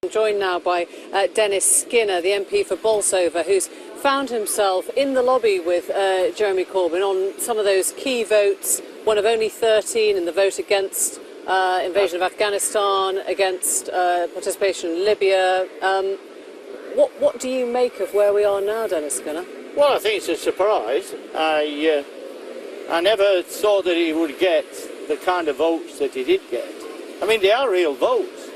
Joined now by Dennis Skinner, the MP for Bolsover, who's found himself in the lobby with Jeremy Corbyn on some of those key votes, one of only 13 in the vote against invasion of Afghanistan, against participation in Libya. What do you make of where we are now, Dennis Skinner? Well, I think it's a surprise. I never thought that he would get the kind of votes that he did get. I mean, they are real votes.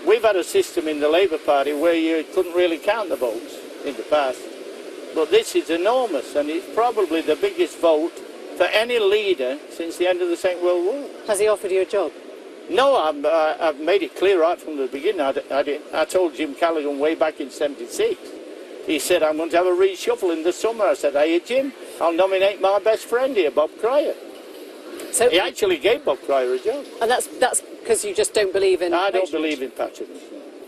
We've had a system in the Labour Party where you couldn't really count the votes in the past. But this is enormous, and it's probably the biggest vote for any leader since the end of the Second World War. Has he offered you a job? No, I've made it clear right from the beginning. I told Jim Callaghan way back in '76. He said, I'm going to have a reshuffle in the summer. I said, hey, Jim, I'll nominate my best friend here, Bob Cryer. So he actually gave Bob Cryer a job. And that's because you just don't believe in I don't believe in patronage.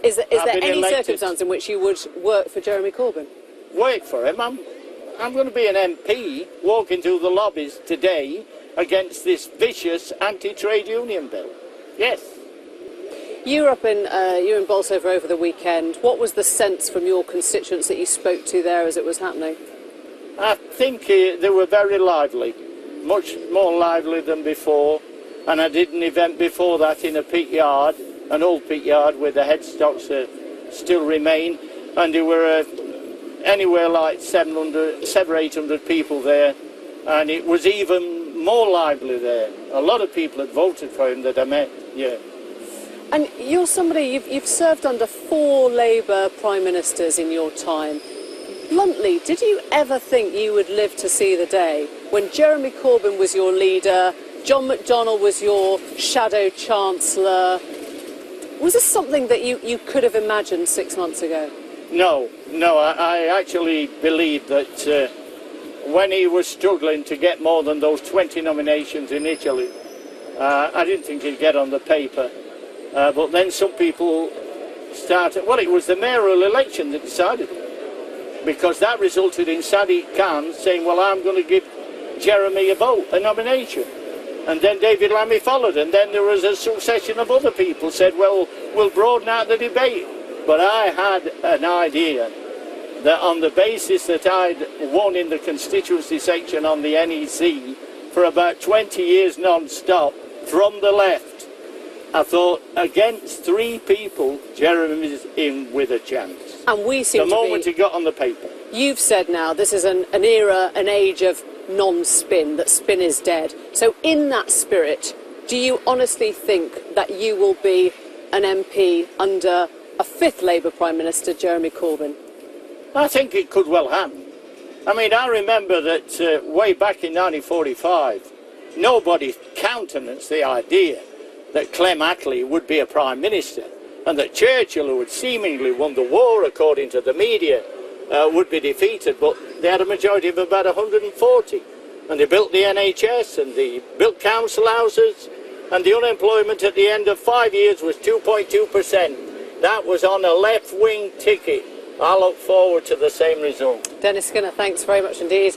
Is there any circumstance in which you would work for Jeremy Corbyn? Work for him? I'm going to be an MP walking through the lobbies today against this vicious anti-trade union bill. Yes. You were in Bolsover over the weekend. What was the sense from your constituents that you spoke to there as it was happening? I think they were very lively, much more lively than before. And I did an event before that in a pit yard, an old pit yard where the headstocks still remain, and there were anywhere like 700 or 800 people there, and it was even more lively there. A lot of people had voted for him that I met, yeah. And you're somebody, you've served under 4 Labour Prime Ministers in your time. Bluntly, did you ever think you would live to see the day when Jeremy Corbyn was your leader, John McDonnell was your shadow chancellor? Was this something that you could have imagined 6 months ago? No, I actually believe that when he was struggling to get more than those 20 nominations initially, I didn't think he'd get on the paper. But then some people started, well, it was the mayoral election that decided it, because that resulted in Sadiq Khan saying, well, I'm going to give Jeremy a nomination. And then David Lammy followed, and then there was a succession of other people said, well, we'll broaden out the debate. But I had an idea that on the basis that I'd won in the constituency section on the NEC for about 20 years non-stop from the left, I thought against 3 people, Jeremy's in with a chance. And we seem the moment he got on the paper. You've said now this is an era, an age of non-spin, that spin is dead. So in that spirit, do you honestly think that you will be an MP under a 5th Labour Prime Minister, Jeremy Corbyn? I think it could well happen. I mean, I remember that way back in 1945, nobody countenanced the idea that Clem Attlee would be a Prime Minister, and that Churchill, who had seemingly won the war according to the media, would be defeated, but they had a majority of about 140, and they built the NHS, and they built council houses, and the unemployment at the end of 5 years was 2.2%. That was on a left-wing ticket. I look forward to the same result. Dennis Skinner, thanks very much indeed.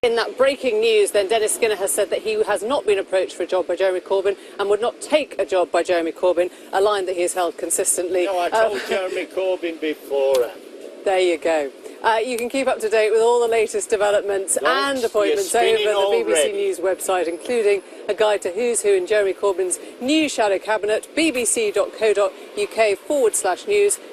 In that breaking news, then, Dennis Skinner has said that he has not been approached for a job by Jeremy Corbyn and would not take a job by Jeremy Corbyn, a line that he has held consistently. No, I told Jeremy Corbyn beforehand. There you go. You can keep up to date with all the latest developments and appointments over the BBC News website, including a guide to who's who in Jeremy Corbyn's new shadow cabinet, bbc.co.uk/news.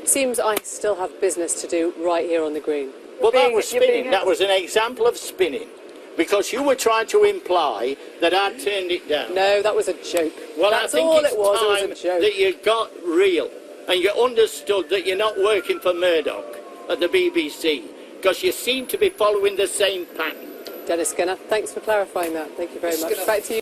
Seems I still have business to do right here on the Green. Well, that was spinning. That was an example of spinning, because you were trying to imply that I'd turned it down. No, that was a joke. Well, that's I think all it's it was. time It was a joke. that you got real and you understood that you're not working for Murdoch at the BBC, because you seem to be following the same pattern. Dennis Skinner, thanks for clarifying that. Thank you very much. Back to you.